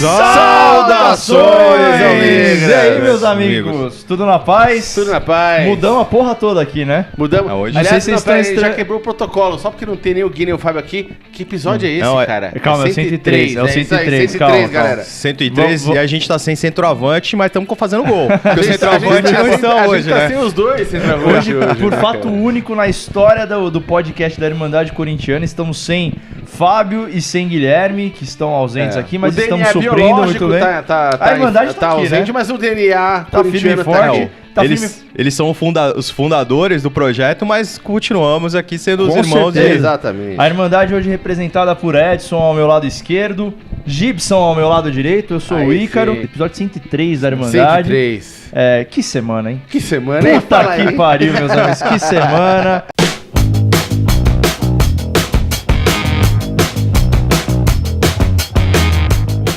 Saudações, amigos! E aí, meus amigos? Tudo na paz? Tudo na paz. Mudamos a porra toda aqui, né? Mudamos. Hoje. Aliás, não sei se vocês estão já quebrou o protocolo, só porque não tem nem o Gui nem o Fábio aqui. Que episódio é esse, não, cara? Calma, é o 103. É o 103, 103, calma, galera. 103 e a gente tá sem centroavante, mas estamos fazendo gol. Porque o centroavante não estão hoje, né? A né? gente tá sem os dois centroavantes Hoje, por né, fato cara? único na história do podcast da Irmandade Corintiana, estamos sem Fábio e sem Guilherme, que estão ausentes aqui, mas estamos suprindo muito bem. A Irmandade tá aqui, ausente, né? mas o DNA Tá firme e forte. Tá Eles são os fundadores do projeto, mas continuamos aqui sendo os irmãos certeza, deles. exatamente. A Irmandade hoje representada por Edson ao meu lado esquerdo, Gibson ao meu lado direito, eu sou o Ícaro, episódio 103 da Irmandade. 103. Que semana, hein? Que semana, hein? Puta Fala que aí. pariu, meus amigos, que semana.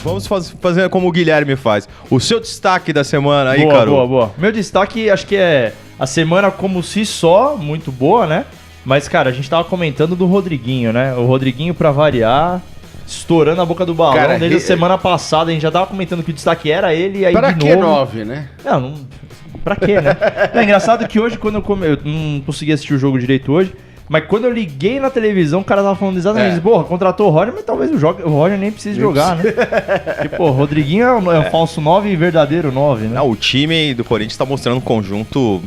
Vamos fazer como o Guilherme faz. O seu destaque da semana aí, Boa, Caro. boa. Meu destaque, acho que é a semana como si só, muito boa, né? Mas, cara, a gente tava comentando do Rodriguinho, né? O Rodriguinho, pra variar, estourando a boca do balão. Cara, desde a semana passada, a gente já tava comentando que o destaque era ele, e aí Para de que novo... 9, né? Não, pra quê, né? É engraçado que hoje, quando eu não consegui assistir o jogo direito hoje, mas quando eu liguei na televisão, o cara tava falando exatamente isso. Porra, contratou o Roger, mas talvez o Roger nem precise jogar, né? Porque, pô, Rodriguinho é um falso 9 e verdadeiro 9, né? Não, o time do Corinthians tá mostrando um conjunto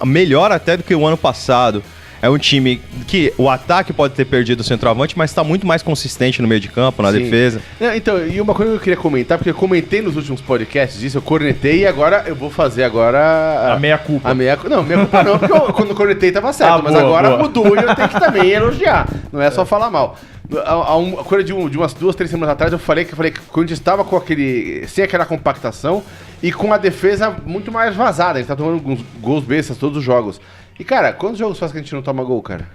melhor até do que o ano passado. É um time que o ataque pode ter perdido o centroavante, mas está muito mais consistente no meio de campo, na defesa. Não, então, e uma coisa que eu queria comentar, porque eu comentei nos últimos podcasts isso, eu cornetei e agora eu vou fazer agora... A meia-culpa. Não, meia culpa não, porque quando eu cornetei tava certo, mas boa, agora boa. mudou e eu tenho que também elogiar, não é só falar mal. A coisa de umas 2-3 semanas atrás eu falei que quando a gente estava com sem aquela compactação e com a defesa muito mais vazada, a gente tá tomando alguns gols bestas todos os jogos. E, cara, quantos jogos faz que a gente não toma gol, cara?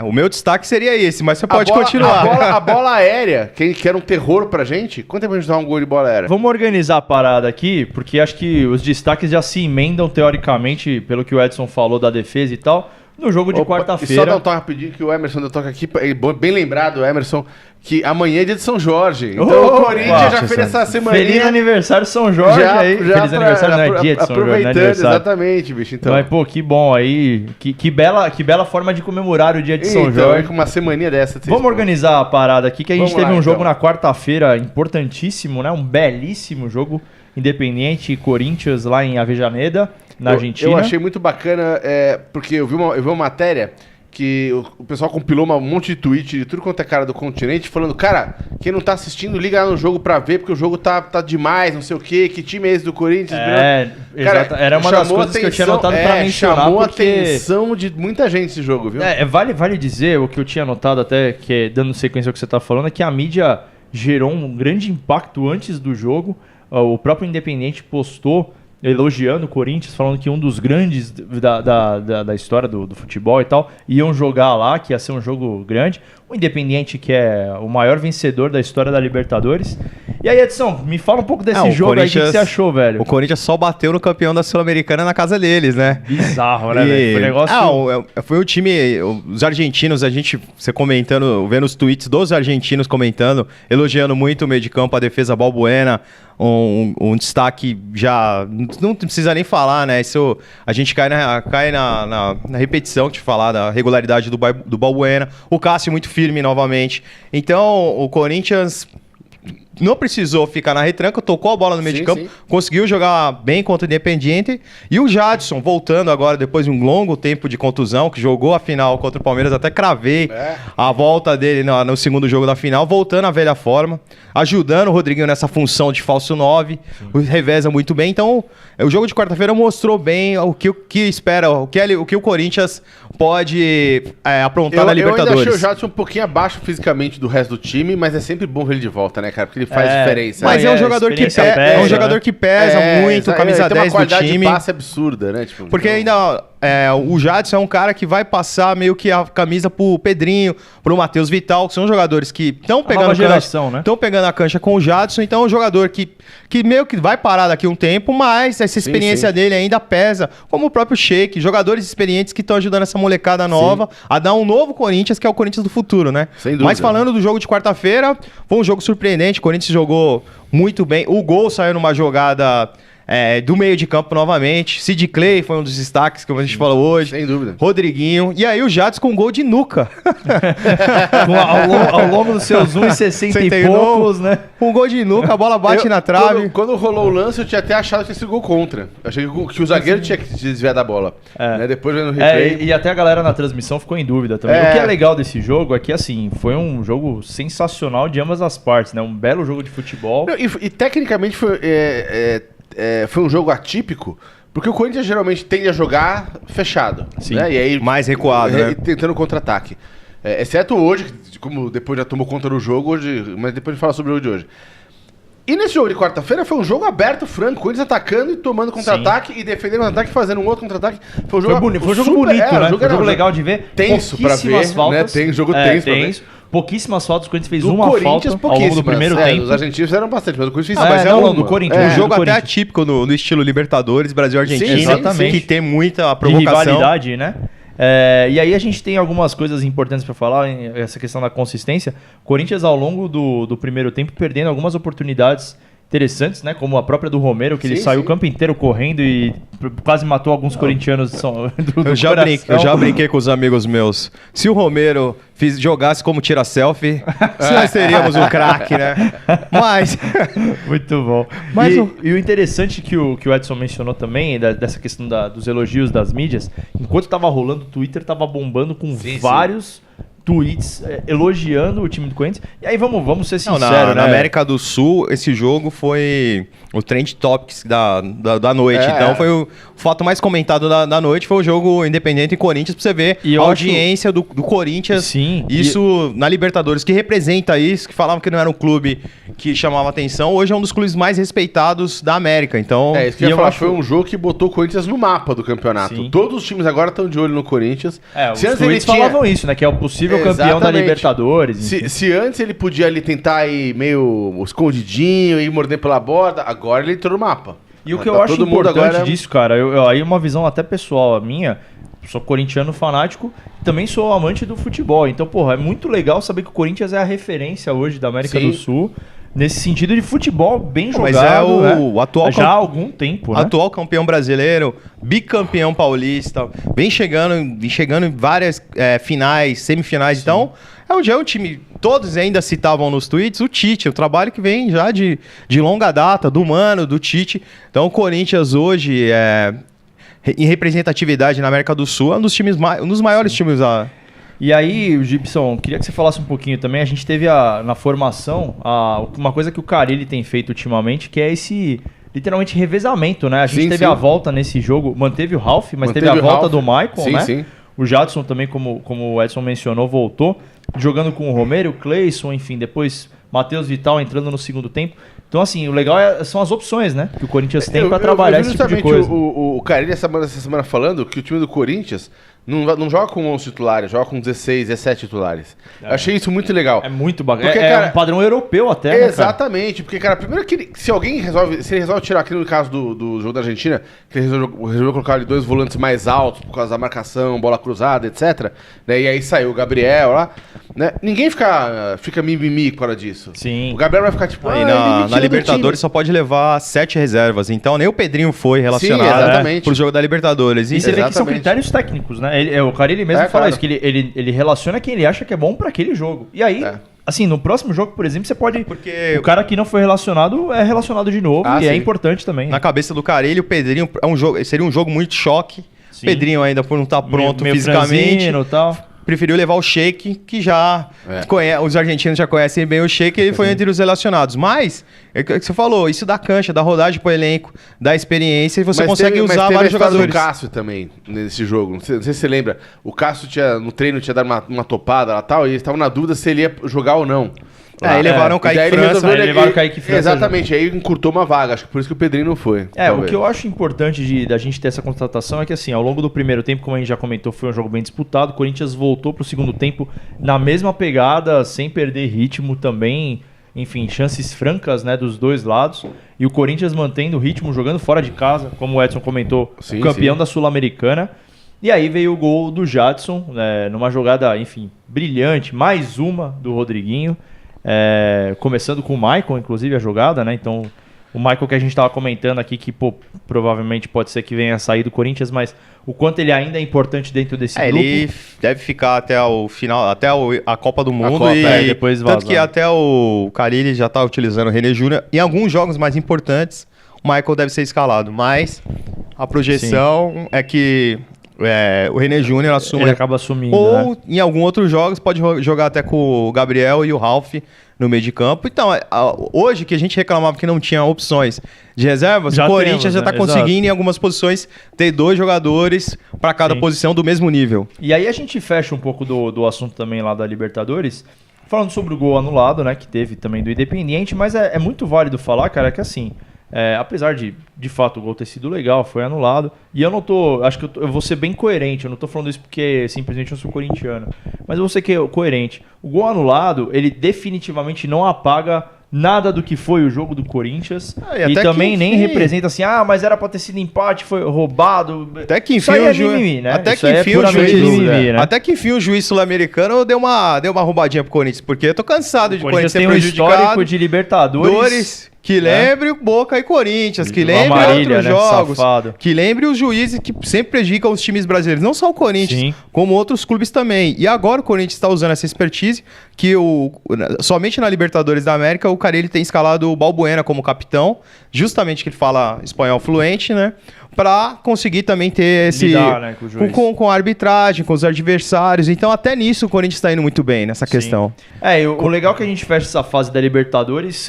O meu destaque seria esse, mas você pode continuar. A bola aérea, que era um terror pra gente, quanto tempo a gente dá um gol de bola aérea? Vamos organizar a parada aqui, porque acho que os destaques já se emendam, teoricamente, pelo que o Edson falou da defesa e tal, no jogo de E só quarta-feira. dar um toque rapidinho que o Emerson deu toque aqui, bem lembrado, Emerson, que amanhã é dia de São Jorge. Então o Corinthians já fez essa semaninha. Feliz aniversário São Jorge aí. Feliz aniversário, não é dia de São Jorge, não é aniversário. Exatamente, bicho. Então, Mas, pô, que bom aí. Que bela forma de comemorar o dia de São Jorge. com uma semaninha dessa. Vamos organizar a parada aqui, que a gente Vamos teve lá, um jogo então. na quarta-feira importantíssimo, né? Um belíssimo jogo, Independiente e Corinthians lá em Avejaneda, na Argentina. Eu achei muito bacana, porque eu vi uma matéria que o pessoal compilou um monte de tweet de tudo quanto é cara do continente, falando, cara, quem não tá assistindo, liga lá no jogo pra ver, porque o jogo tá demais, não sei o quê, que time é esse do Corinthians? Exato. Era uma das coisas que eu tinha anotado pra mencionar, chamou porque... a atenção de muita gente esse jogo, viu? Vale dizer, o que eu tinha anotado até, que dando sequência ao que você tá falando, é que a mídia gerou um grande impacto antes do jogo. O próprio Independiente postou elogiando o Corinthians, falando que um dos grandes da história do futebol e tal, iam jogar lá, que ia ser um jogo grande. O Independiente, que é o maior vencedor da história da Libertadores. E aí, Edson, me fala um pouco desse jogo aí, o que você achou, velho? O Corinthians só bateu no campeão da Sul-Americana na casa deles, né? Bizarro, né, velho? Foi um negócio... Foi o time, os argentinos, você comentando, vendo os tweets dos argentinos comentando, elogiando muito o meio de campo, a defesa Balbuena, um destaque já... Não precisa nem falar, né? Isso, a gente cai na repetição de falar da regularidade do Balbuena. O Cássio muito firme novamente. Então, o Corinthians não precisou ficar na retranca, tocou a bola no meio de campo, conseguiu jogar bem contra o Independiente. E o Jadson, voltando agora, depois de um longo tempo de contusão, que jogou a final contra o Palmeiras, até cravei a volta dele no segundo jogo da final, voltando à velha forma, ajudando o Rodriguinho nessa função de falso 9, reveza muito bem. Então, o jogo de quarta-feira mostrou bem o que espera, o que o Corinthians pode aprontar na Libertadores. Eu ainda achei o Jadson um pouquinho abaixo fisicamente do resto do time, mas é sempre bom ver ele de volta, né, cara? Porque ele faz diferença. Mas é um jogador que pesa, muito, camisa 10 do time. Tem uma qualidade de passe absurda, né? Porque ainda o Jadson é um cara que vai passar meio que a camisa pro Pedrinho, pro Matheus Vital, que são jogadores que estão pegando geração, né? Estão pegando a cancha com o Jadson, então é um jogador que meio que vai parar daqui um tempo, mas essa experiência dele ainda pesa, como o próprio Sheik, jogadores experientes que estão ajudando essa molecada nova a dar um novo Corinthians, que é o Corinthians do futuro, né? Sem dúvida. Mas falando do jogo de quarta-feira, foi um jogo surpreendente, o Corinthians jogou muito bem, o gol saiu numa jogada... do meio de campo novamente. Sid Clay foi um dos destaques que a gente falou hoje. Sem dúvida. Rodriguinho. E aí o Jadson com um gol de nuca. Ao longo dos seus 1,60 e poucos, né? Um gol de nuca, a bola bate na trave. Quando rolou o lance, eu tinha até achado que tinha sido gol contra. Eu achei que o zagueiro tinha que desviar da bola. Né? Depois vendo o replay... e até a galera na transmissão ficou em dúvida também. O que é legal desse jogo é que, assim, foi um jogo sensacional de ambas as partes, né? Um belo jogo de futebol. Não, e tecnicamente foi um jogo atípico, porque o Corinthians geralmente tende a jogar fechado. Sim. Né? E aí, mais recuado, né? Tentando contra-ataque. Exceto hoje, como depois já tomou conta do jogo, mas depois a gente fala sobre o jogo de hoje. E nesse jogo de quarta-feira foi um jogo aberto, franco, o Corinthians atacando e tomando contra-ataque e defendendo o contra-ataque e fazendo um outro contra-ataque. Foi um jogo bonito, né? Foi um jogo legal de ver. Tenso pra ver, faltas, né? Tem jogo tenso pra ver. Pouquíssimas faltas, o Corinthians fez do uma Corinthians, falta ao longo do primeiro tempo. Os argentinos fizeram bastante, mas o Corinthians fez uma. Do Corinthians. Um jogo do até Corinthians. atípico no estilo Libertadores, Brasil-Argentina, exatamente. que tem muita De provocação. rivalidade, né? E aí a gente tem algumas coisas importantes para falar, essa questão da consistência. Corinthians, ao longo do primeiro tempo, perdendo algumas oportunidades interessantes, né? Como a própria do Romero, que ele saiu o campo inteiro correndo e quase matou alguns corintianos do Eu já brinquei com os amigos meus. Se o Romero jogasse como tira selfie, nós teríamos um craque, né? Mas... Muito bom. Mas e o interessante que o Edson mencionou também, dessa questão dos elogios das mídias, enquanto estava rolando, o Twitter estava bombando com vários... tweets elogiando o time do Corinthians. E aí vamos ser sinceros, né? Na América do Sul, esse jogo foi o Trend Topics da noite. Então foi o fato mais comentado da noite, foi o jogo Independente e Corinthians, pra você ver a audiência do Corinthians. Sim. Isso na Libertadores, que representa isso, que falavam que não era um clube que chamava atenção, hoje é um dos clubes mais respeitados da América. Então, isso que eu ia falar, foi um jogo que botou o Corinthians no mapa do campeonato. Sim. Todos os times agora estão de olho no Corinthians. Os tweets falavam isso, né? Que é o possível campeão da Libertadores. Se antes ele podia ali tentar ir meio escondidinho, ir morder pela borda, agora ele entrou no mapa. E o que eu acho importante disso, cara, aí uma visão até pessoal minha, sou corintiano fanático, também sou amante do futebol. Então, porra, é muito legal saber que o Corinthians é a referência hoje da América do Sul, nesse sentido de futebol bem jogado. Mas é o atual já há algum tempo, né? Atual campeão brasileiro, bicampeão paulista, vem chegando em várias finais, semifinais. Sim. Então, é um time, todos ainda citavam nos tweets, o Tite, o trabalho que vem já de longa data, do Mano, do Tite. Então, o Corinthians hoje, em representatividade na América do Sul, é um dos maiores times da... E aí, Gibson, queria que você falasse um pouquinho também. A gente teve na formação uma coisa que o Carille tem feito ultimamente, que é esse, literalmente, revezamento, né? A gente teve a volta nesse jogo, manteve o Ralf, mas teve a volta do Maicon, né? Sim. O Jadson também, como o Edson mencionou, voltou, jogando com o Romero, o Cleison, enfim, depois Matheus Vital entrando no segundo tempo. Então, assim, o legal são as opções, né? Que o Corinthians tem para trabalhar esse tipo de coisa. O Carille, essa semana falando que o time do Corinthians não joga com 11 titulares, joga com 16, 17 titulares. Eu achei isso muito legal. É muito bacana. É um padrão europeu até, exatamente. Né, porque, cara, primeiro que se ele resolve tirar aqui no caso do jogo da Argentina, que ele resolveu colocar ali 2 volantes mais altos por causa da marcação, bola cruzada, etc. Né, e aí saiu o Gabriel lá. Né, ninguém fica mimimi por causa disso. Sim. O Gabriel vai ficar tipo... na Libertadores só pode levar 7 reservas. Então nem o Pedrinho foi relacionado pro jogo da Libertadores. E você vê que são critérios técnicos, né? O Carille mesmo fala isso, que ele relaciona quem ele acha que é bom para aquele jogo. E aí, assim, no próximo jogo, por exemplo, você pode... Porque o cara que não foi relacionado é relacionado de novo, e é importante também. Na cabeça do Carille, o Pedrinho seria um jogo muito choque. Sim. Pedrinho ainda por não estar pronto meio fisicamente. Tal. Preferiu levar o Sheik, que já os argentinos já conhecem bem o Sheik, ele foi entre os relacionados. Mas, é o que você falou, isso dá cancha, dá rodagem pro elenco, dá experiência e você consegue usar vários jogadores. O Cássio também, nesse jogo, não sei se você lembra, o Cássio no treino tinha dado uma topada lá e tal, e eles estavam na dúvida se ele ia jogar ou não. Aí levaram o Kaique França. Aí levaram o Kaique França. Exatamente, aí encurtou uma vaga. Acho que por isso que o Pedrinho não foi. O que eu acho importante da gente ter essa contratação é que, assim, ao longo do primeiro tempo, como a gente já comentou, foi um jogo bem disputado. O Corinthians voltou pro segundo tempo na mesma pegada, sem perder ritmo também. Enfim, chances francas, né, dos dois lados. E o Corinthians mantendo o ritmo, jogando fora de casa, como o Edson comentou, sim, campeão da Sul-Americana. E aí veio o gol do Jadson, numa jogada, enfim, brilhante. Mais uma do Rodriguinho. Começando com o Michael, inclusive, a jogada, né? Então, o Michael que a gente estava comentando aqui, que provavelmente pode ser que venha a sair do Corinthians, mas o quanto ele ainda é importante dentro desse grupo. Ele deve ficar até o final, até a Copa do Mundo. Copa, e depois vazar. Tanto que até o Carille já está utilizando o René Júnior. Em alguns jogos mais importantes, o Michael deve ser escalado, mas a projeção é que o René Júnior assume. Ele acaba assumindo. Ou em algum outro jogos pode jogar até com o Gabriel e o Ralf no meio de campo. Então, hoje que a gente reclamava que não tinha opções de reservas, o Corinthians já está conseguindo em algumas posições ter 2 jogadores para cada posição do mesmo nível. E aí a gente fecha um pouco do assunto também lá da Libertadores, falando sobre o gol anulado, né, que teve também do Independiente, mas é muito válido falar, cara, que assim, apesar de fato o gol ter sido legal, foi anulado, e eu não tô, acho que eu vou ser bem coerente, eu não tô falando isso porque simplesmente eu sou corintiano, mas eu vou ser coerente. O gol anulado, ele definitivamente não apaga nada do que foi o jogo do Corinthians, e também nem representa assim, mas era pra ter sido empate, foi roubado. Até que enfim o juiz, né? Até que enfim o juiz sul-americano deu uma roubadinha pro Corinthians, porque eu tô cansado de Corinthians ser prejudicado. Histórico de Libertadores. Que lembre Boca e Corinthians, que lembre outros jogos, que lembre os juízes que sempre prejudicam os times brasileiros, não só o Corinthians, como outros clubes também. E agora o Corinthians está usando essa expertise, que somente na Libertadores da América o Carille tem escalado o Balbuena como capitão, justamente que ele fala espanhol fluente, né? Para conseguir também ter esse lidar, né, com a arbitragem, com os adversários. Então até nisso o Corinthians está indo muito bem nessa questão. O legal é que a gente fecha essa fase da Libertadores,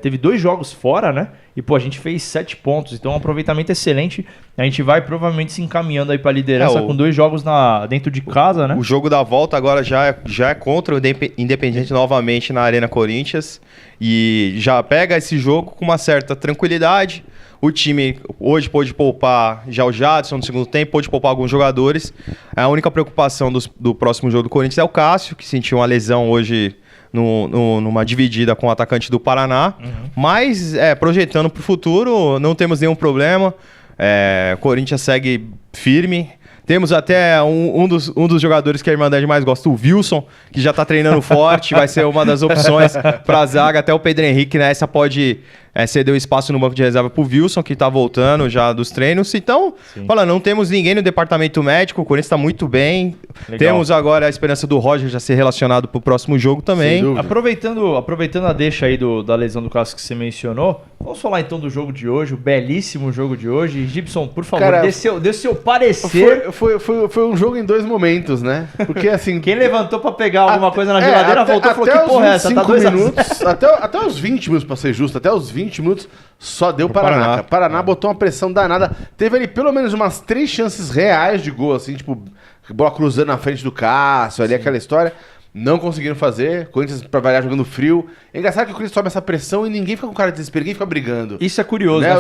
teve 2 jogos fora, né? E a gente fez 7 pontos, então um aproveitamento excelente. A gente vai provavelmente se encaminhando aí para a liderança com 2 jogos dentro de casa, né? O jogo da volta agora já é contra o Independiente novamente na Arena Corinthians, e já pega esse jogo com uma certa tranquilidade. O time hoje pôde poupar já o Jadson no segundo tempo, pôde poupar alguns jogadores. A única preocupação do próximo jogo do Corinthians é o Cássio, que sentiu uma lesão hoje numa dividida com o atacante do Paraná. Mas, projetando para o futuro, não temos nenhum problema. O Corinthians segue firme. Temos até um dos jogadores que a Irmandade mais gosta, o Wilson, que já está treinando forte, vai ser uma das opções para a zaga. Até o Pedro Henrique nessa pode ceder o espaço no banco de reserva para o Wilson, que está voltando já dos treinos. Então, não temos ninguém no departamento médico, o Corinthians está muito bem. Legal. Temos agora a esperança do Roger já ser relacionado para o próximo jogo também. Aproveitando a deixa aí da lesão do Cássio que você mencionou, vamos falar então do jogo de hoje, o belíssimo jogo de hoje. Gibson, por favor, dê seu parecer. Foi um jogo em 2 momentos, né? Porque assim... Quem levantou pra pegar alguma coisa na geladeira voltou e falou, que porra é essa? Tá 2 até os 20 minutos, pra ser justo, até os 20 minutos só deu Paraná. Paraná botou uma pressão danada. Teve ali pelo menos umas 3 chances reais de gol, assim, tipo, bola cruzando na frente do Cássio, ali aquela história. Não conseguiram fazer, Corinthians pra variar jogando frio. É engraçado que o Corinthians sobe essa pressão e ninguém fica com cara de desespero, ninguém fica brigando. Isso é curioso, né?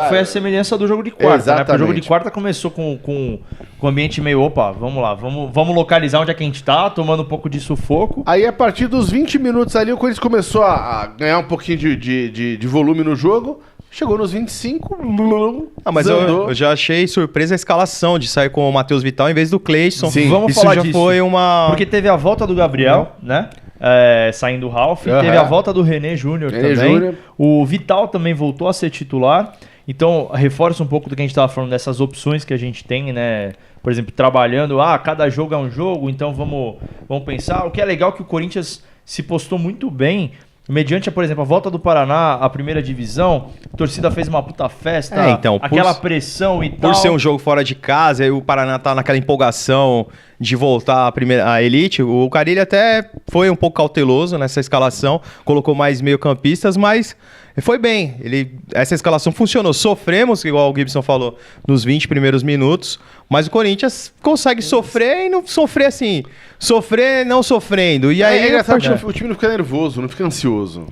Foi a semelhança do jogo de quarta, né? Porque o jogo de quarta começou com o ambiente meio, vamos lá, vamos localizar onde é que a gente tá, tomando um pouco de sufoco. Aí a partir dos 20 minutos ali, o Corinthians começou a ganhar um pouquinho de volume no jogo. Chegou nos 25, mas eu já achei surpresa a escalação de sair com o Matheus Vital em vez do Cleison. Sim, vamos falar disso. Foi uma... Porque teve a volta do Gabriel, né? Saindo o Ralf. Teve a volta do René Júnior também. O Vital também voltou a ser titular. Então, reforça um pouco do que a gente estava falando dessas opções que a gente tem, né? Por exemplo, trabalhando, cada jogo é um jogo, então vamos pensar. O que é legal é que o Corinthians se postou muito bem. Mediante, por exemplo, a volta do Paraná à primeira divisão, a torcida fez uma puta festa, aquela pressão e tal. Por ser um jogo fora de casa, aí o Paraná tá naquela empolgação de voltar à elite. O Carille até foi um pouco cauteloso nessa escalação, colocou mais meio-campistas, mas foi bem. Essa escalação funcionou. Sofremos, igual o Gibson falou, nos 20 primeiros minutos, mas o Corinthians consegue sofrer e não sofrer assim. Sofrer não sofrendo. E aí, é engraçado que o time não fica nervoso, não fica ansioso.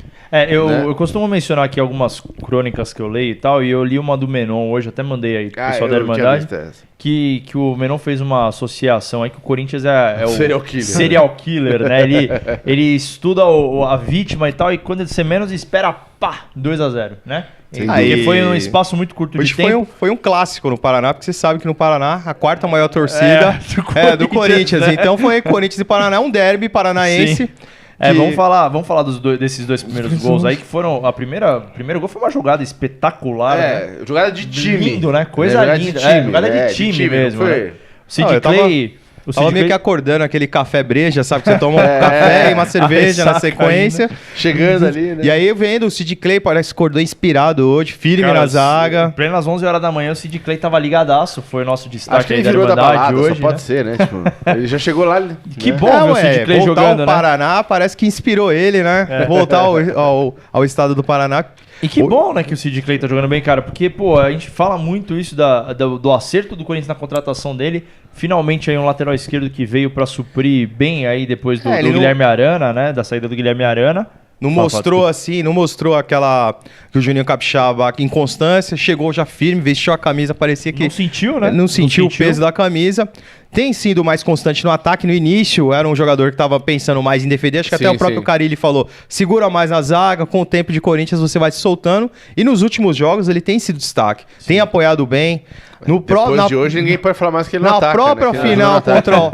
Eu costumo mencionar aqui algumas crônicas que eu leio e tal, e eu li uma do Menon hoje, até mandei aí pro pessoal da Irmandade, que o Menon fez uma associação aí que o Corinthians é o serial killer, né? Ele estuda a vítima e tal, e quando você menos espera, pá, 2-0, né? Porque foi um espaço muito curto de tempo. Foi um clássico no Paraná, porque você sabe que no Paraná a quarta maior torcida é do Corinthians. Né? Então foi Corinthians e Paraná, um derby paranaense. Vamos falar desses dois primeiros gols aí, que foram... O primeiro gol foi uma jogada espetacular. Né? Jogada de time. Lindo, né? Coisa linda. Jogada de time mesmo. Né? O Sid Clay... Tava meio que acordando aquele café breja, sabe? Que você toma um café e uma cerveja na sequência. Chegando ali, né? E aí vendo o Sid Clay, parece que acordou inspirado hoje, firme na zaga. Plenas 11 horas da manhã, o Sid Clay tava ligadaço, foi o nosso destaque. Acho que ele virou da balada, hoje, só pode ser, né? Tipo, ele já chegou lá. Que bom ver o Sid Clay jogando, né? O Paraná parece que inspirou ele, né? Voltar ao estado do Paraná. E que bom, né, que o Sid Clay tá jogando bem, cara, porque, pô, a gente fala muito isso do acerto do Corinthians na contratação dele. Finalmente aí um lateral esquerdo que veio pra suprir bem aí depois do Guilherme Arana, né, da saída do Guilherme Arana. Não mostrou aquela que o Juninho Capixaba, inconstância, chegou já firme, vestiu a camisa, parecia que... Não sentiu, né? Não sentiu o peso da camisa. Tem sido mais constante no ataque. No início, era um jogador que estava pensando mais em defender. Acho que até o próprio Carille falou, segura mais na zaga, com o tempo de Corinthians você vai se soltando. E nos últimos jogos ele tem sido destaque. Tem apoiado bem. Depois de hoje ninguém pode falar mais que ele não ataca.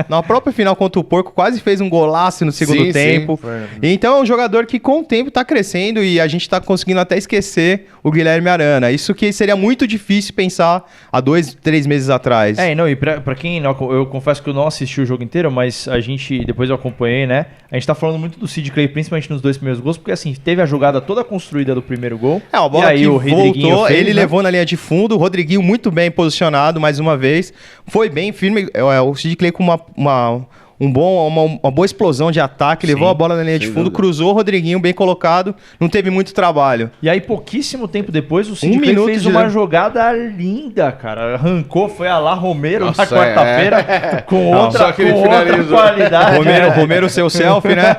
Na própria final contra o Porco, quase fez um golaço no segundo tempo. Então é um jogador que com o tempo está crescendo e a gente está conseguindo até esquecer o Guilherme Arana. Isso que seria muito difícil pensar há 2-3 meses atrás. E pra quem... Eu confesso que eu não assisti o jogo inteiro, mas depois eu acompanhei, né? A gente tá falando muito do Sid Clay, principalmente nos 2 primeiros gols, porque assim, teve a jogada toda construída do primeiro gol. A bola que voltou, ele levou na linha de fundo, o Rodriguinho muito bem posicionado mais uma vez, foi bem firme, o Sid Clay com uma boa explosão de ataque, levou a bola na linha de fundo, cruzou o Rodriguinho bem colocado, não teve muito trabalho. E aí, pouquíssimo tempo depois, o Sid Clay fez uma jogada linda, cara. Arrancou, foi a lá Romero na quarta-feira, com outra qualidade. Romero, seu selfie, né?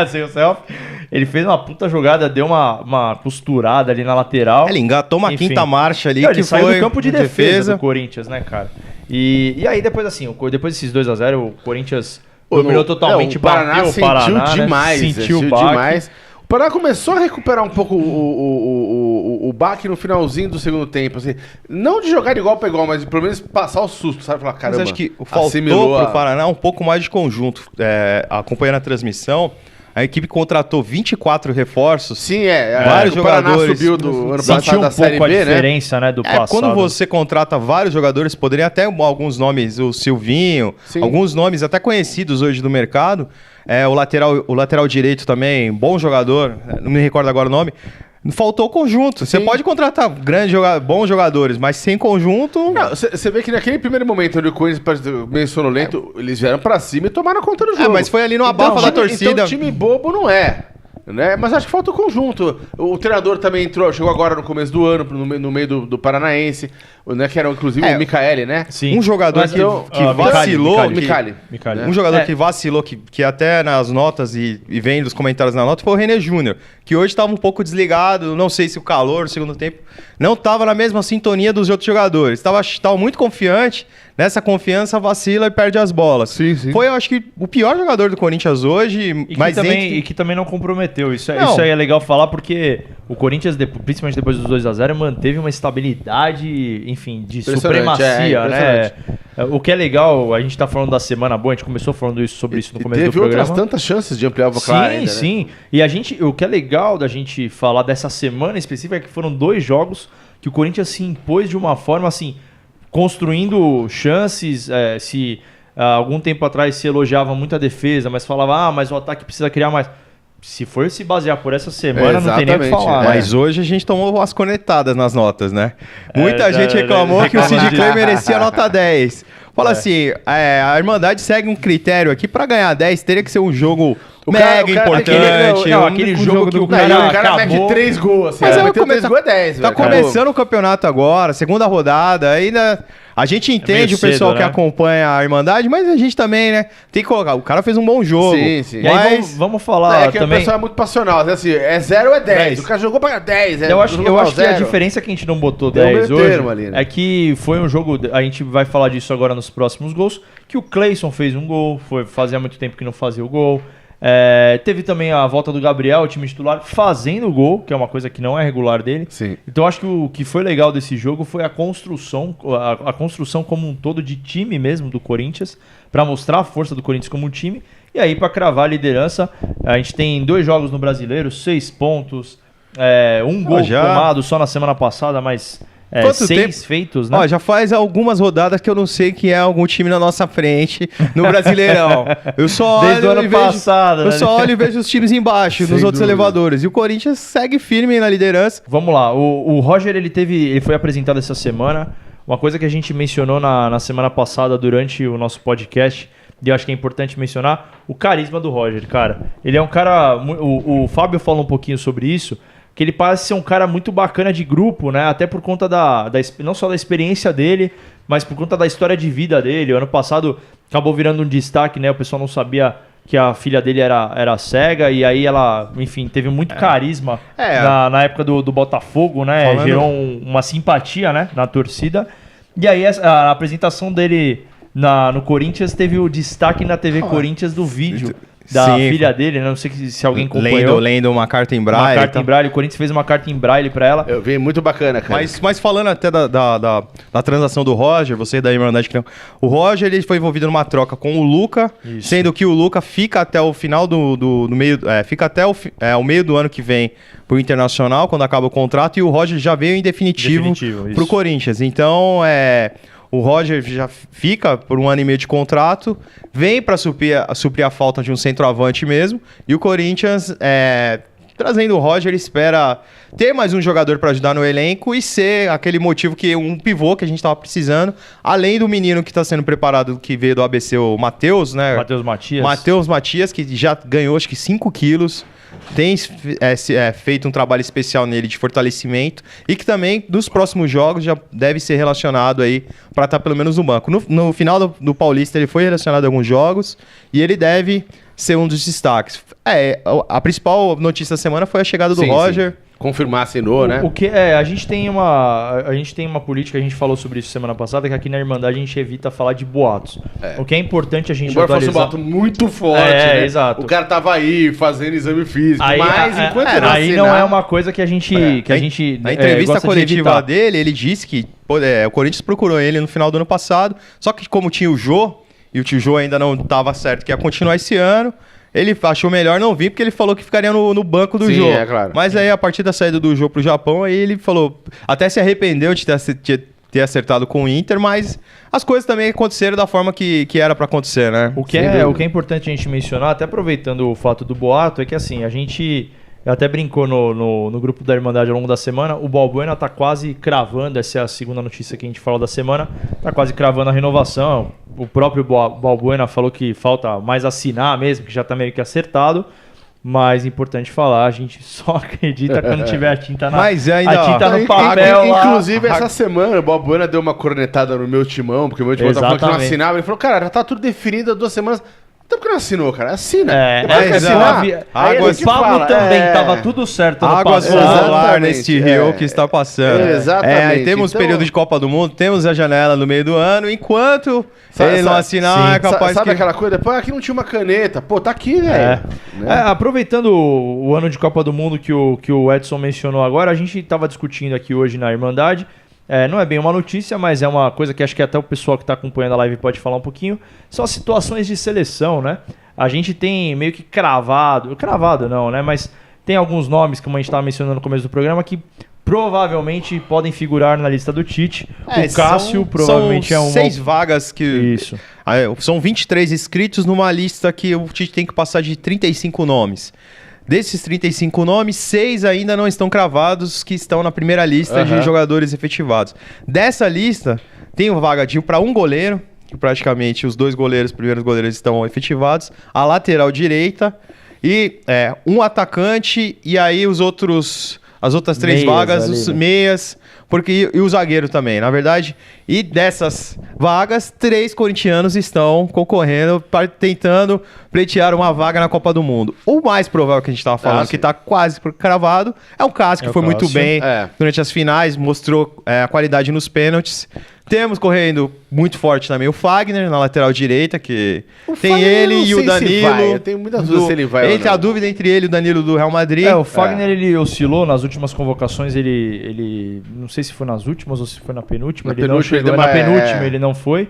Seu selfie. Ele fez uma puta jogada, deu uma costurada ali na lateral. Ele engatou uma quinta marcha ali, que saiu do campo de defesa do Corinthians, né, cara? E aí depois assim, depois desses 2-0, o Corinthians dominou totalmente, o Paraná sentiu demais, sentiu demais. O Paraná começou a recuperar um pouco o baque no finalzinho do segundo tempo, assim, não de jogar de igual para igual, mas pelo menos passar o susto, sabe? Falar, caramba, mas acho que faltou pro Paraná um pouco mais de conjunto. Acompanhando a transmissão, a equipe contratou 24 reforços. Sim, vários jogadores. O Paraná subiu do ano passado da Série B, a diferença, né, do passado. Quando você contrata vários jogadores, poderia até alguns nomes, o Silvinho, alguns nomes até conhecidos hoje do mercado. O lateral direito também, bom jogador, não me recordo agora o nome. Faltou o conjunto. Você pode contratar bons jogadores, mas sem conjunto... Você vê que naquele primeiro momento onde o Corinthians meio sonolento, eles vieram pra cima e tomaram conta do jogo. Mas foi ali no abafa da torcida. Então time bobo não é. Né? Mas acho que falta o conjunto. O treinador também chegou agora no começo do ano, no meio do Paranaense, né? Que era inclusive o Micaeli, né? Sim. Um jogador que vacilou. Micali. Um jogador que vacilou, que até nas notas e vendo os comentários na nota, foi o René Júnior, que hoje estava um pouco desligado. Não sei se o calor no segundo tempo não estava na mesma sintonia dos outros jogadores. Estava muito confiante. Nessa confiança, vacila e perde as bolas. Sim. Foi, eu acho que, o pior jogador do Corinthians hoje. E que também não comprometeu. Isso aí é legal falar, porque o Corinthians, principalmente depois dos 2-0, manteve uma estabilidade, enfim, de supremacia, né? O que é legal, a gente tá falando da semana boa, a gente começou falando sobre isso no começo do programa. Teve outras tantas chances de ampliar o placar ainda, sim. E o que é legal da gente falar dessa semana específica é que foram 2 jogos que o Corinthians se impôs de uma forma, assim, construindo chances. Algum tempo atrás se elogiava muito a defesa, mas falava, mas o ataque precisa criar mais. Se for se basear por essa semana, não tem nem o que falar. Mas hoje a gente tomou as conectadas nas notas, né? Muita gente reclamou que o Sid Clay merecia nota 10. Fala assim, a Irmandade segue um critério aqui, pra ganhar 10 teria que ser um jogo mega importante. Aquele jogo que o cara mete 3 gols, assim. Mas Mas 3 gols é 10, Tá começando o campeonato agora, segunda rodada, ainda... A gente entende o pessoal que acompanha a Irmandade, mas a gente também, né? Tem que colocar. O cara fez um bom jogo. Sim. E aí vamos falar que também... o pessoal é muito passional. Assim, é 0 ou é 10. O cara jogou pra 10. Eu acho que a diferença que a gente não botou 10 hoje ali, né? É que foi um jogo... A gente vai falar disso agora nos próximos gols. Que o Cleison fez um gol. Fazia muito tempo que não fazia o gol. Teve também a volta do Gabriel, o time titular, fazendo o gol, que é uma coisa que não é regular dele. Sim. Então acho que o que foi legal desse jogo foi a construção como um todo de time mesmo do Corinthians, para mostrar a força do Corinthians como um time. E aí, para cravar a liderança, a gente tem 2 jogos no Brasileiro, 6 pontos, um gol tomado só na semana passada, mas... 6 feitos, né? Já faz algumas rodadas que eu não sei que é algum time na nossa frente no Brasileirão. Eu só Desde o ano passado, eu só olho e vejo os times embaixo, nos outros elevadores. E o Corinthians segue firme na liderança. Vamos lá, o Roger ele foi apresentado essa semana. Uma coisa que a gente mencionou na semana passada durante o nosso podcast, e eu acho que é importante mencionar, o carisma do Roger, cara. Ele é um cara... O Fábio fala um pouquinho sobre isso, que ele parece ser um cara muito bacana de grupo, né? Até por conta não só da experiência dele, mas por conta da história de vida dele. O ano passado acabou virando um destaque, né? O pessoal não sabia que a filha dele era cega, e aí ela, enfim, teve muito carisma na época do Botafogo, né? Gerou uma simpatia, né? Na torcida. E aí a apresentação dele no Corinthians teve o destaque na TV Corinthians do vídeo da filha dele, né? Não sei se alguém acompanhou. Lendo uma carta em braille. Uma carta em braille. O Corinthians fez uma carta em braille pra ela. Eu vi, muito bacana, cara. Mas falando até da transação do Roger, você da Irmandade que não... O Roger, ele foi envolvido numa troca com o Luca, sendo que o Luca fica até o final do meio... fica até o meio do ano que vem pro Internacional, quando acaba o contrato, e o Roger já veio em definitivo pro Corinthians. Então, o Roger já fica por 1 ano e meio de contrato, vem para suprir a falta de um centroavante mesmo, e o Corinthians, trazendo o Roger, espera ter mais um jogador para ajudar no elenco e ser aquele motivo que um pivô que a gente estava precisando, além do menino que está sendo preparado, que veio do ABC, o Matheus, né? Matheus Matias, que já ganhou acho que 5 quilos. Tem feito um trabalho especial nele de fortalecimento e que também, dos próximos jogos, já deve ser relacionado aí para estar pelo menos no banco. No final do Paulista, ele foi relacionado a alguns jogos e ele deve ser um dos destaques. A principal notícia da semana foi a chegada do Roger. Sim. Confirmar, assinou, né? A gente tem uma política, a gente falou sobre isso semana passada, que aqui na Irmandade a gente evita falar de boatos. O que é importante a gente atualizar... fosse um boato muito forte, né? Exato. O cara tava aí fazendo exame físico, enquanto não aí não é uma coisa que a gente... A entrevista coletiva dele, ele disse que o Corinthians procurou ele no final do ano passado, só que como tinha o Jô, e o tio Jô ainda não estava certo que ia continuar esse ano, ele achou melhor não vir, porque ele falou que ficaria no banco do Jô. Claro. Mas aí, a partir da saída do Jô pro Japão, aí ele falou... Até se arrependeu de ter acertado com o Inter, mas as coisas também aconteceram da forma que era para acontecer, né? O que é importante a gente mencionar, até aproveitando o fato do boato, é que assim, a gente... até brincou no grupo da Irmandade ao longo da semana, o Balbuena tá quase cravando, essa é a segunda notícia que a gente falou da semana, tá quase cravando a renovação. O próprio Balbuena falou que falta mais assinar mesmo, que já tá meio que acertado. Mas importante falar, a gente só acredita quando tiver a tinta no papel. Inclusive, essa semana o Balbuena deu uma cornetada no meu timão, porque o meu timão tá falando que não assinava. Ele falou, cara, já tá tudo definido há 2 semanas. Então por que não assinou, cara? Assina. O Pablo também, tava tudo certo no água solar neste rio que está passando. Exatamente. Temos período de Copa do Mundo, temos a janela no meio do ano, enquanto ele não assinar, é capaz sabe aquela coisa? Pô, aqui não tinha uma caneta. Pô, tá aqui, velho. Aproveitando o ano de Copa do Mundo que o Edson mencionou agora, a gente tava discutindo aqui hoje na Irmandade. Não é bem uma notícia, mas é uma coisa que acho que até o pessoal que está acompanhando a live pode falar um pouquinho. São as situações de seleção, né? A gente tem meio que cravado não, né? Mas tem alguns nomes, como a gente estava mencionando no começo do programa, que provavelmente podem figurar na lista do Tite. O Cássio provavelmente é um... 6 vagas que... Isso. São 23 inscritos numa lista que o Tite tem que passar de 35 nomes. Desses 35 nomes, 6 ainda não estão cravados, que estão na primeira lista de jogadores efetivados. Dessa lista, tem vaga para um goleiro, que praticamente os dois primeiros goleiros estão efetivados, a lateral direita e um atacante e aí as outras 3 Meias vagas, ali, os né? meias, e o zagueiro também, na verdade. E dessas vagas, 3 corintianos estão concorrendo, tentando pleitear uma vaga na Copa do Mundo. O mais provável que a gente estava falando, que está quase cravado, é o Cássio, que foi muito Cássio. bem durante as finais, mostrou a qualidade nos pênaltis. Temos correndo muito forte também o Fagner na lateral direita, que tem Fagner, ele eu não e sei o se Danilo. vai, eu tenho muitas dúvidas se ele vai ou Entre não. a dúvida entre ele e o Danilo do Real Madrid. O Fagner ele oscilou nas últimas convocações, ele não sei se foi nas últimas ou se foi na penúltima, Na ele não penúltima, chegou, ele na deu uma- penúltima ele não foi.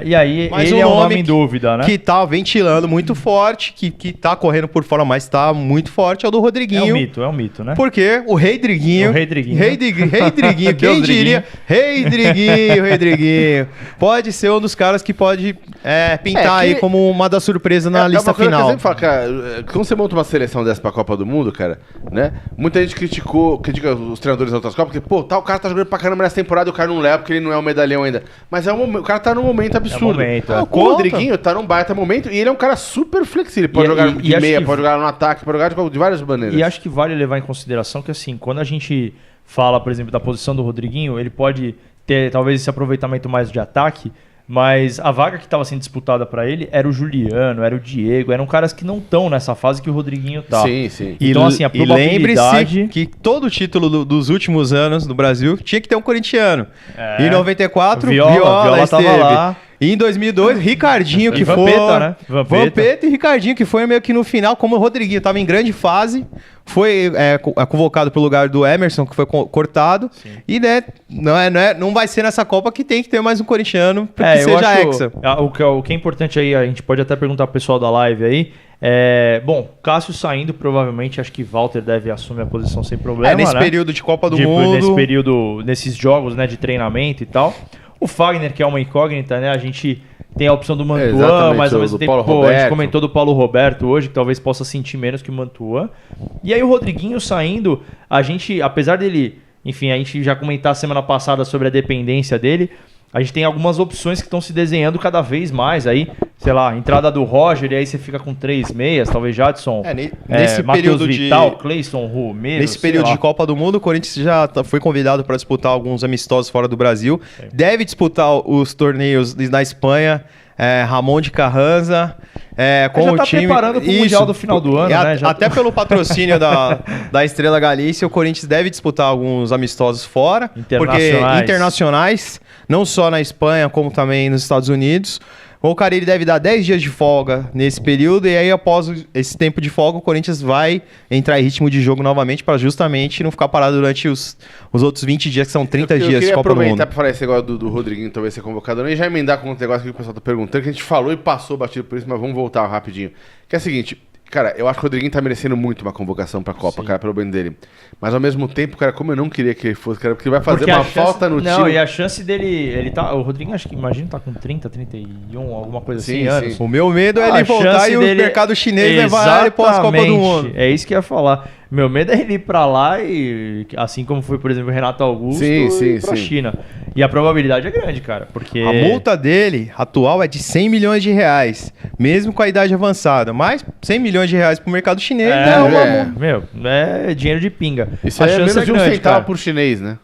E aí Mas ele um é um nome nome em dúvida, né? Que tá ventilando muito forte, que tá correndo por fora, mas tá muito forte, é o do Rodriguinho. É um mito, né? Porque o Rei Driguinho. O Rei Driguinho. Rei Driguinho, quem Deus diria? Rei Driguinho. Pode ser um dos caras que pode pintar aí como uma das surpresas na lista uma coisa final. Que eu sempre falo, cara, quando você monta uma seleção dessa pra Copa do Mundo, cara, né? Muita gente critica os treinadores das outras Copas, porque, pô, o cara tá jogando pra caramba nessa temporada e o cara não leva porque ele não é um medalhão ainda. Mas o cara tá num momento absurdo. momento, O Rodriguinho tá num baita momento e ele é um cara super flexível. Ele pode jogar de acho meia, que- pode jogar no ataque, pode jogar de várias maneiras. E acho que vale levar em consideração que, assim, quando a gente fala, por exemplo, da posição do Rodriguinho, ele pode ter talvez esse aproveitamento mais de ataque, mas a vaga que estava sendo disputada para ele era o Juliano, era o Diego, eram caras que não estão nessa fase que o Rodriguinho tá. Sim, sim. Então, assim, a E lembre-se probabilidade... que todo título dos últimos anos do Brasil tinha que ter um corintiano. É. Em 94, Viola tava esteve. lá. E em 2002, Ricardinho, que foi... Vampeta, né? Vampeta e Ricardinho, que foi meio que no final, como o Rodriguinho estava em grande fase, foi convocado pro lugar do Emerson, que foi cortado. Sim. E né, não vai ser nessa Copa que tem que ter mais um corintiano que seja hexa. O que é importante aí, a gente pode até perguntar pro pessoal da live aí. Bom, Cássio saindo, provavelmente acho que Walter deve assumir a posição sem problema. Nesse né? período de Copa do Mundo. Nesse período, nesses jogos, né, de treinamento e tal. O Fagner, que é uma incógnita, né? A gente tem a opção do Mantuan, mas ao mesmo tempo, a gente comentou do Paulo Roberto hoje, que talvez possa sentir menos que o Mantuan. E aí o Rodriguinho saindo, a gente, apesar dele, enfim, a gente já comentar semana passada sobre a dependência dele, a gente tem algumas opções que estão se desenhando cada vez mais. Aí, sei lá, entrada do Roger, e aí você fica com 3 meias, talvez Jadson, nesse período Vital, Cleison, Romero. Nesse período de Copa do Mundo, o Corinthians já foi convidado para disputar alguns amistosos fora do Brasil. Sim. Deve disputar os torneios na Espanha. Ramon de Carranza, com já o tá time... preparando para o Mundial do final do ano, né? Até pelo patrocínio da Estrela Galícia, o Corinthians deve disputar alguns amistosos fora. Internacionais, não só na Espanha, como também nos Estados Unidos. O Carille deve dar 10 dias de folga nesse período, e aí após esse tempo de folga, o Corinthians vai entrar em ritmo de jogo novamente para justamente não ficar parado durante os outros 20 dias, que são 30 dias de Copa do Mundo. Eu queria aproveitar para falar esse negócio do Rodriguinho talvez ser convocado, e já emendar com um negócio que o pessoal tá perguntando, que a gente falou e passou batido por isso, mas vamos voltar rapidinho. Que é o seguinte... Cara, eu acho que o Rodriguinho tá merecendo muito uma convocação pra Copa, cara, pelo bem dele. Mas ao mesmo tempo, cara, como eu não queria que ele fosse, cara, porque vai fazer uma falta no time. Não, e a chance dele, o Rodriguinho, acho que, imagino, tá com 30, 31, alguma coisa assim, anos. O meu medo é ele voltar e o mercado chinês levar ele pós-Copa do Mundo. É isso que eu ia falar. Meu medo é ele ir pra lá e, assim como foi, por exemplo, o Renato Augusto, ir pra China. E a probabilidade é grande, cara, porque... A multa dele, atual, é de 100 milhões de reais, mesmo com a idade avançada. Mas 100 milhões de reais pro mercado chinês é dinheiro de pinga. Isso aí é menos de um centavo por chinês, né?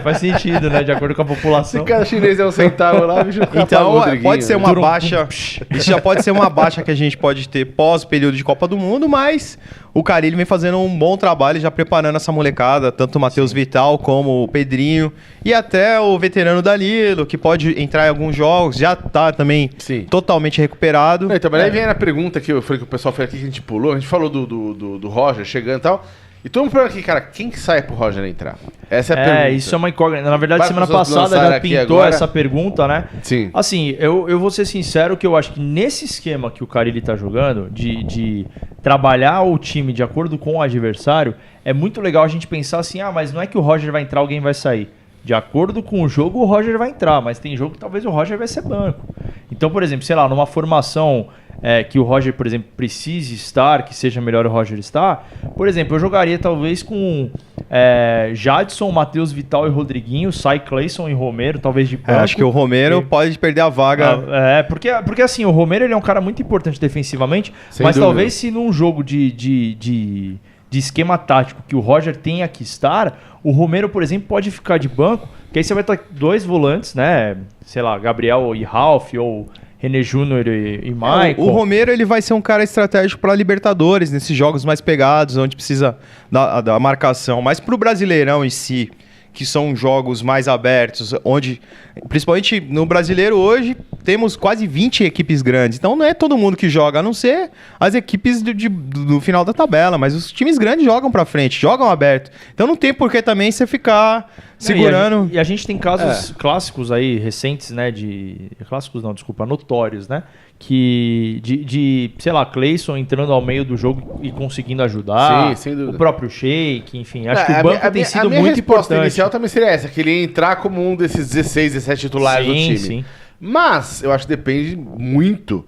Faz sentido, né? De acordo com a população. Se cada chinês é um centavo lá, bicho, então pode ser uma baixa. Isso já pode ser uma baixa que a gente pode ter pós período de Copa do Mundo, mas o Carille vem fazendo um bom trabalho já preparando essa molecada, tanto o Matheus Vital como o Pedrinho e até o veterano Danilo, que pode entrar em alguns jogos, já tá também totalmente recuperado. Não, então, mas aí vem a pergunta que eu falei que o pessoal fez aqui, que a gente pulou, a gente falou do Roger chegando e tal. E todo mundo pergunta aqui, cara, quem que sai pro Roger entrar? Essa é a pergunta. Isso é uma incógnita. Na verdade, semana passada já pintou essa pergunta, né? Sim. Assim, eu vou ser sincero que eu acho que nesse esquema que o Carille tá jogando, de trabalhar o time de acordo com o adversário, é muito legal a gente pensar assim, mas não é que o Roger vai entrar, alguém vai sair. De acordo com o jogo, o Roger vai entrar, mas tem jogo que talvez o Roger vai ser banco. Então, por exemplo, sei lá, numa formação que o Roger, por exemplo, precise estar, que seja melhor o Roger estar, por exemplo, eu jogaria talvez com Jadson, Matheus Vital e Rodriguinho, sai Cleison e Romero, talvez de banco. Acho que o Romero pode perder a vaga. Porque assim, o Romero ele é um cara muito importante defensivamente, Sem mas dúvida. talvez se num jogo de esquema tático que o Roger tenha que estar, o Romero, por exemplo, pode ficar de banco, que aí você vai ter 2 volantes, né? Sei lá, Gabriel e Ralf, ou René Júnior e Michael. O Romero ele vai ser um cara estratégico para Libertadores, nesses jogos mais pegados, onde precisa da marcação. Mas para o Brasileirão em si, que são jogos mais abertos, onde, principalmente no Brasileiro hoje, temos quase 20 equipes grandes. Então não é todo mundo que joga, a não ser as equipes do final da tabela. Mas os times grandes jogam para frente, jogam aberto. Então não tem por que também você ficar segurando. E a gente tem casos clássicos aí, recentes, né? Clássicos não, desculpa, notórios, né? Sei lá, Cleison entrando ao meio do jogo e conseguindo ajudar. Sim, sem dúvida. O próprio Sheik, enfim. Acho que o banco tem sido a minha muito resposta importante. inicial também seria essa, que ele ia entrar como um desses 16, 17 titulares do time. Sim. Mas eu acho que depende muito.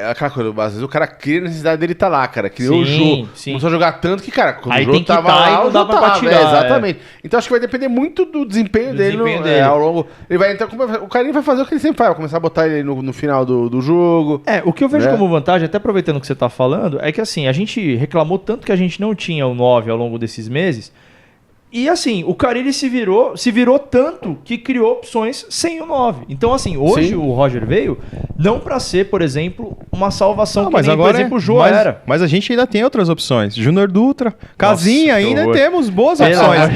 Aquela coisa, às vezes o cara cria a necessidade dele estar lá, cara. Criou o jogo. Sim. Começou a jogar tanto que, cara, quando Aí o jogo tem que tava tá lá, e não o dá jogo pra tava. tirar, Exatamente. Então acho que vai depender muito do desempenho dele, ao longo. Ele vai entrar. O Carinho vai fazer o que ele sempre faz, vai começar a botar ele no final do jogo. O que eu vejo né? como vantagem, até aproveitando o que você está falando, é que assim, a gente reclamou tanto que a gente não tinha o 9 ao longo desses meses. E assim, o Carille se virou tanto que criou opções sem o 9. Então assim, hoje o Roger veio não para ser, por exemplo, uma salvação que mas nem, agora por exemplo, o Jô era. Mas a gente ainda tem outras opções. Júnior Dutra, Casinha, que ainda horror. temos boas opções.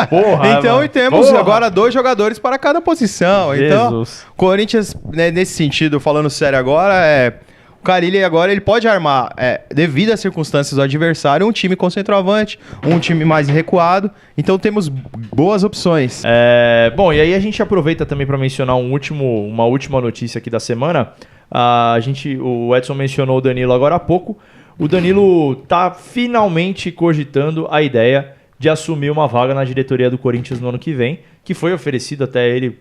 Porra, Então, mano. e temos Porra. agora 2 jogadores para cada posição. Então, Jesus. Corinthians, né, nesse sentido, falando sério agora, o Carille agora ele pode armar, devido às circunstâncias do adversário, um time com centroavante, um time mais recuado. Então temos boas opções. Bom, e aí a gente aproveita também para mencionar uma última notícia aqui da semana. O Edson mencionou o Danilo agora há pouco. O Danilo tá finalmente cogitando a ideia de assumir uma vaga na diretoria do Corinthians no ano que vem, que foi oferecido até ele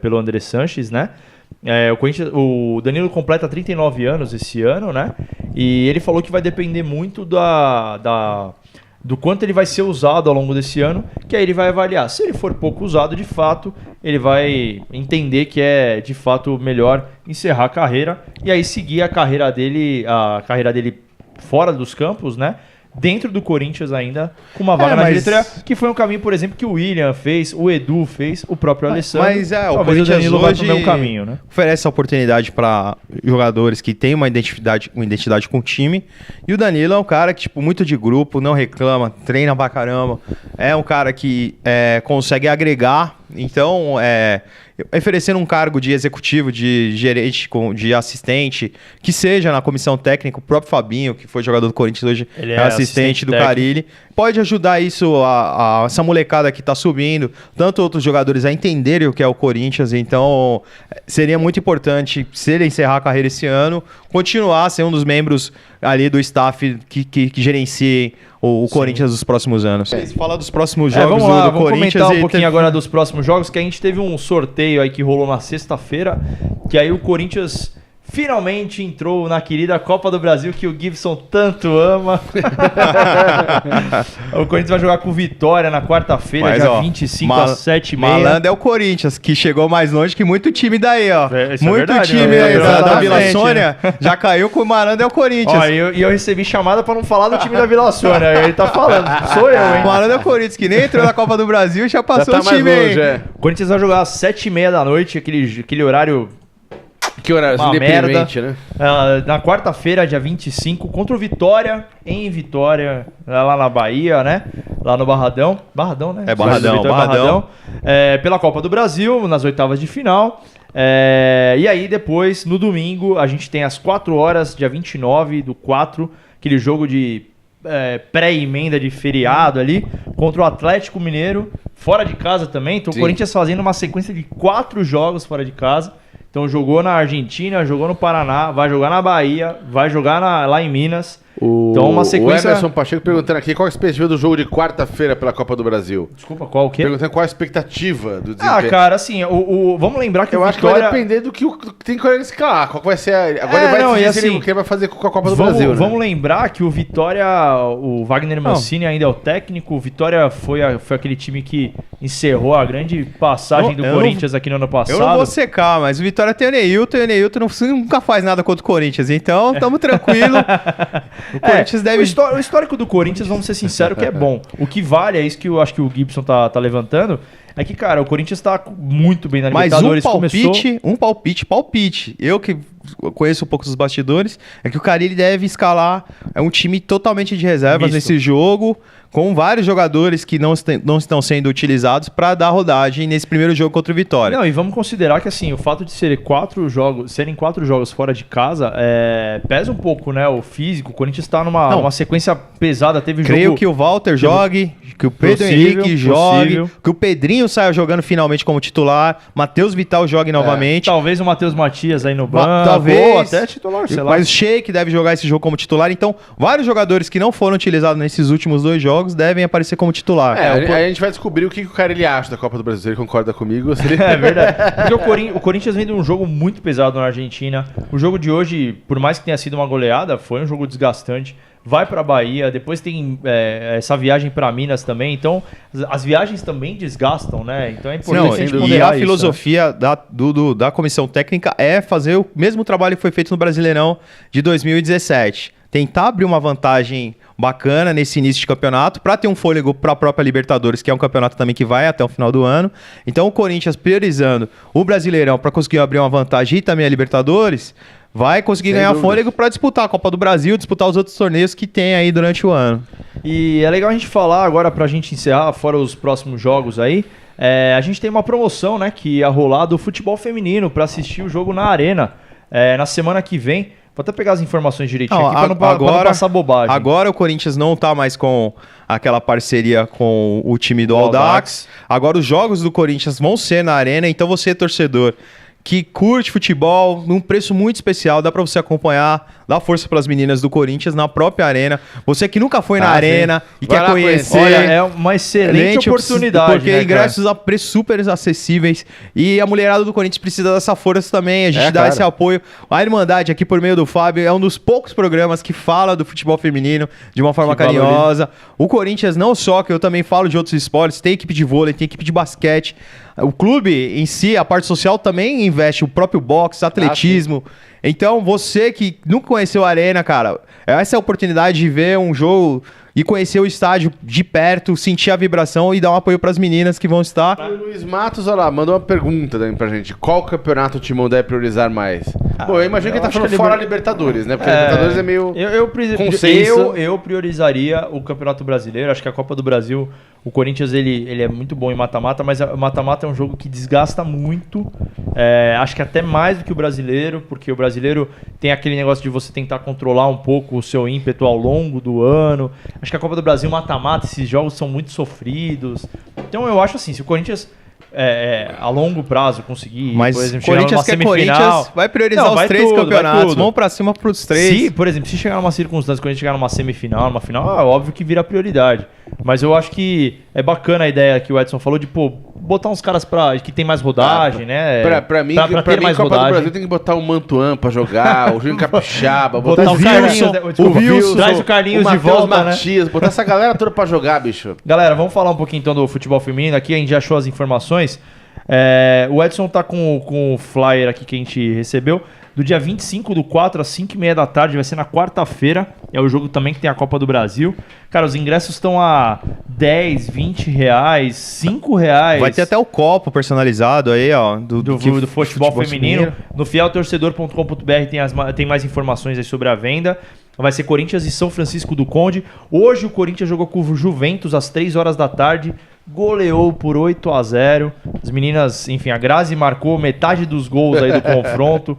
pelo André Sanches, né? O Danilo completa 39 anos esse ano, né? E ele falou que vai depender muito do quanto ele vai ser usado ao longo desse ano, que aí ele vai avaliar. Se ele for pouco usado, de fato, ele vai entender que é, de fato, melhor encerrar a carreira e aí seguir a carreira dele fora dos campos, né? Dentro do Corinthians ainda, com uma vaga na diretoria, que foi um caminho, por exemplo, que o William fez, o Edu fez, o próprio Alessandro. Mas o talvez Corinthians o Danilo vai pro hoje mesmo caminho, né? oferece essa oportunidade para jogadores que têm uma identidade com o time. E o Danilo é um cara que, muito de grupo, não reclama, treina pra caramba. É um cara que consegue agregar. Então, oferecendo um cargo de executivo, de gerente, de assistente, que seja na comissão técnica, o próprio Fabinho, que foi jogador do Corinthians hoje, Ele é assistente do técnico. Carille, pode ajudar isso, essa molecada que tá subindo, tanto outros jogadores a entenderem o que é o Corinthians. Então, seria muito importante, se ele encerrar a carreira esse ano, continuar a ser um dos membros ali do staff que gerenciem o Corinthians dos próximos anos. Fala dos próximos jogos Vamos lá, do vamos Corinthians. comentar um pouquinho agora dos próximos jogos, que a gente teve um sorteio aí que rolou na sexta-feira, que aí o Corinthians finalmente entrou na querida Copa do Brasil, que o Gibson tanto ama. O Corinthians vai jogar com o Vitória na quarta-feira, dia 25 às 7h30. Malandro é o Corinthians, que chegou mais longe que muito time daí, ó. Isso é Muito verdade, time né? aí da Exatamente, Vila né? Sônia já caiu com o Malandro é o Corinthians. Ó, e eu recebi chamada pra não falar do time da Vila Sônia. Ele tá falando, sou eu, hein? O Malandro é o Corinthians, que nem entrou na Copa do Brasil e já passou Já o tá mais time longe, aí. O Corinthians vai jogar às 7h30 da noite, aquele horário... Que horário Uma independente, né? Na quarta-feira, dia 25, contra o Vitória, em Vitória, lá na Bahia, né? Lá no Barradão. Barradão, né? Barradão, Vitória, Barradão. Pela Copa do Brasil, nas oitavas de final. E aí, depois, no domingo, a gente tem às 4 horas, dia 29/4, aquele jogo de pré-emenda de feriado ali, contra o Atlético Mineiro, fora de casa também. Então, o Corinthians fazendo uma sequência de 4 jogos fora de casa. Então jogou na Argentina, jogou no Paraná, vai jogar na Bahia, vai jogar lá em Minas. Então, uma sequência... O Emerson Pacheco perguntando aqui qual a expectativa do jogo de quarta-feira pela Copa do Brasil. Desculpa, qual o quê? Perguntando qual a expectativa do desempenho. Cara, assim, vamos lembrar que eu acho que vai depender do que tem que escalar. Qual vai ser agora ele vai decidir o que ele vai fazer com a Copa do Brasil, né? Vamos lembrar que o Vitória, o Wagner Mancini ainda é o técnico. O Vitória foi aquele time que encerrou a grande passagem do Corinthians aqui no ano passado. Eu não vou secar, mas o Vitória tem o Neilton e o Neilton nunca faz nada contra o Corinthians. Então, estamos tranquilos. O Corinthians deve... O histórico do Corinthians, vamos ser sinceros, que é bom. O que vale, é isso que eu acho que o Gibson tá levantando, é que, cara, o Corinthians tá muito bem na Libertadores. Mas um palpite. Eu que conheço um pouco dos bastidores, é que o Carille deve escalar um time totalmente de reservas nesse jogo, com vários jogadores que não estão sendo utilizados para dar rodagem nesse primeiro jogo contra o Vitória. Não, e vamos considerar que assim, o fato de serem 4 jogos fora de casa pesa um pouco, né? O físico, o Corinthians está numa sequência pesada, Creio que o Walter jogue, que o Pedro Henrique jogue, que o Pedrinho saia jogando finalmente como titular, Matheus Vital jogue novamente. Talvez o Matheus Matias aí no banco, talvez, até titular, sei lá. Mas o Sheik deve jogar esse jogo como titular, então vários jogadores que não foram utilizados nesses últimos 2 jogos devem aparecer como titular. A gente vai descobrir o que o cara ele acha da Copa do Brasil. Se ele concorda comigo. É verdade. Porque o Corinthians vem de um jogo muito pesado na Argentina. O jogo de hoje, por mais que tenha sido uma goleada, foi um jogo desgastante. Vai para Bahia, depois tem essa viagem para Minas também. Então, as viagens também desgastam, né? Então é importante e a filosofia da comissão técnica é fazer o mesmo trabalho que foi feito no Brasileirão de 2017. Tentar abrir uma vantagem bacana nesse início de campeonato para ter um fôlego para a própria Libertadores, que é um campeonato também que vai até o final do ano. Então o Corinthians priorizando o Brasileirão para conseguir abrir uma vantagem e também a Libertadores, vai conseguir ganhar fôlego para disputar a Copa do Brasil, disputar os outros torneios que tem aí durante o ano. E é legal a gente falar agora, para a gente encerrar, fora os próximos jogos aí, a gente tem uma promoção, né, que ia rolar do futebol feminino para assistir o jogo na Arena na semana que vem. Vou até pegar as informações direitinho aqui para não passar bobagem. Agora o Corinthians não tá mais com aquela parceria com o time do Audax. Agora os jogos do Corinthians vão ser na Arena, então você, torcedor, que curte futebol num preço muito especial, dá pra você acompanhar, dar força pras meninas do Corinthians na própria Arena. Você que nunca foi na Arena e quer conhecer. Olha, é uma excelente oportunidade. Porque ingressos a preços super acessíveis e a mulherada do Corinthians precisa dessa força também. A gente dá esse apoio. A Irmandade aqui por meio do Fábio é um dos poucos programas que fala do futebol feminino de uma forma carinhosa. O Corinthians não só, que eu também falo de outros esportes, tem equipe de vôlei, tem equipe de basquete. O clube em si, a parte social também investe o próprio boxe, atletismo. Então, você que nunca conheceu a Arena, cara, essa é a oportunidade de ver um jogo e conhecer o estádio de perto, sentir a vibração e dar um apoio para as meninas que vão estar. O Luiz Matos, olha lá, mandou uma pergunta também pra gente. Qual campeonato o Timão deve priorizar mais? Bom, eu imagino que ele tá falando fora a Libertadores, né? Porque a Libertadores é meio consenso. Eu priorizaria o Campeonato Brasileiro. Acho que a Copa do Brasil, o Corinthians, ele é muito bom em mata-mata, mas o mata-mata é um jogo que desgasta muito. Acho que até mais do que o Brasileiro, porque o Brasileiro tem aquele negócio de você tentar controlar um pouco o seu ímpeto ao longo do ano. Acho que a Copa do Brasil mata-mata, esses jogos são muito sofridos. Então eu acho assim, se o Corinthians a longo prazo conseguir, mas por exemplo, chegar numa semifinal, vai priorizar os 3 campeonatos, vamos pra cima pros 3. Se, por exemplo, se chegar numa circunstância, quando a gente chegar numa semifinal, numa final, é óbvio que vira prioridade. Mas eu acho que é bacana a ideia que o Edson falou de, botar uns caras que tem mais rodagem, né? Pra mim, a Copa do Brasil tem que botar o Mantuan pra jogar, o Júnior Capixaba, botar o Carlinhos, traz o Carlinhos de volta, Matias, né? Botar essa galera toda pra jogar, bicho. Galera, vamos falar um pouquinho então do futebol feminino aqui, a gente já achou as informações. O Edson tá com o flyer aqui que a gente recebeu. Do dia 25/4 às 5h30 da tarde, vai ser na quarta-feira. É o jogo também que tem a Copa do Brasil. Cara, os ingressos estão a 10, 20 reais, 5 reais. Vai ter até o copo personalizado aí, ó. Do futebol feminino. No fieltorcedor.com.br tem mais informações aí sobre a venda. Vai ser Corinthians e São Francisco do Conde. Hoje o Corinthians jogou com o Juventus às 3 horas da tarde. Goleou por 8-0. As meninas, enfim, a Grazi marcou metade dos gols aí do confronto.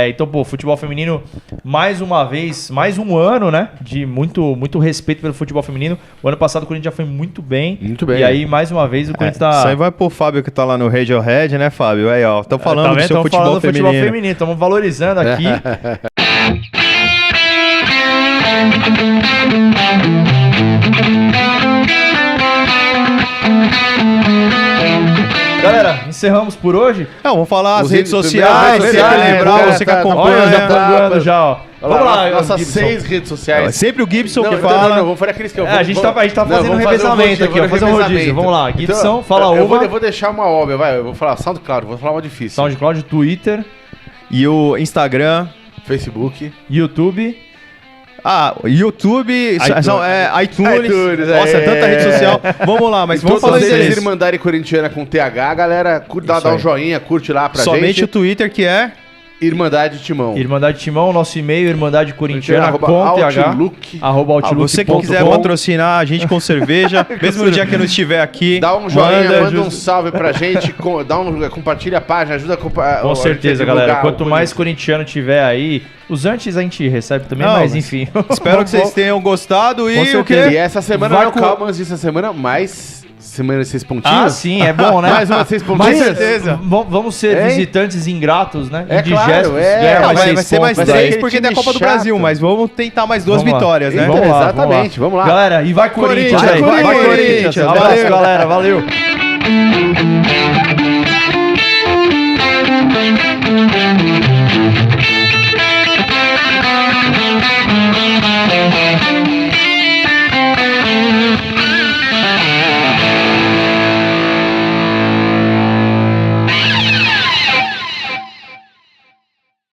Então, futebol feminino, mais uma vez, mais um ano, né? De muito respeito pelo futebol feminino. O ano passado o Corinthians já foi muito bem. Muito bem. E aí, mais uma vez, o Corinthians tá... Isso aí vai pro Fábio que tá lá no Radiohead, né, Fábio? Aí, ó, estão falando do seu futebol feminino. Estamos valorizando aqui. Galera, encerramos por hoje. Vamos falar as Os redes redes sociais, sociais, sempre né? lembrar, Tá, você que tá, acompanha. Olha, já plugando já, ó. Vamos lá, nossas Gibson. 6 redes sociais. Sempre o Gibson que Não, fala. vamos fazer aqueles que eu A gente tá fazendo um revezamento aqui, ó. Fazer um rodízio. Vamos lá, Gibson, fala uma. Eu vou deixar uma óbvia, vai. Eu vou falar SoundCloud, vou falar uma difícil. SoundCloud, Twitter, E o Instagram, Facebook. YouTube. YouTube, iTunes. iTunes. Nossa, é tanta rede social. Vamos lá, mas vamos falar Todos eles deles. Irmandade Corintiana com TH, galera. Dá Isso um aí. joinha, curte lá pra Somente gente. o Twitter que é. Irmandade Timão. Irmandade Timão, nosso e-mail, Irmandade Corintiana, Arroba com TH, Outlook. arroba outlook. Você que quiser patrocinar a gente com cerveja, mesmo no dia que eu não estiver aqui. Dá um joinha, manda um salve pra gente, compartilha a página, ajuda a Com certeza, galera. Quanto mais corintiano tiver aí, os antes a gente recebe também, mas enfim. Espero que vocês tenham gostado e Com o quê? certeza. E essa semana, Vai não, com- calma, antes dessa semana, mais semana de 6 pontinhos. Ah, sim, é bom, né? Mais uma 6 Mas pontinhos. certeza. vamos ser Hein? visitantes ingratos, né? É Indigestos. claro, é. ganhar Não, mais vai 6 ser mais pontos vai ser 3 aquele porque tem a time Copa do chato. Brasil, mas vamos tentar mais 2 Vamos lá. vitórias, né? Então, Vamos lá, exatamente, vamos lá. Galera, e vai Corinthians, Corinthians, aí. vai Vai Corinthians. Corinthians. Abraço, Valeu. galera. Valeu.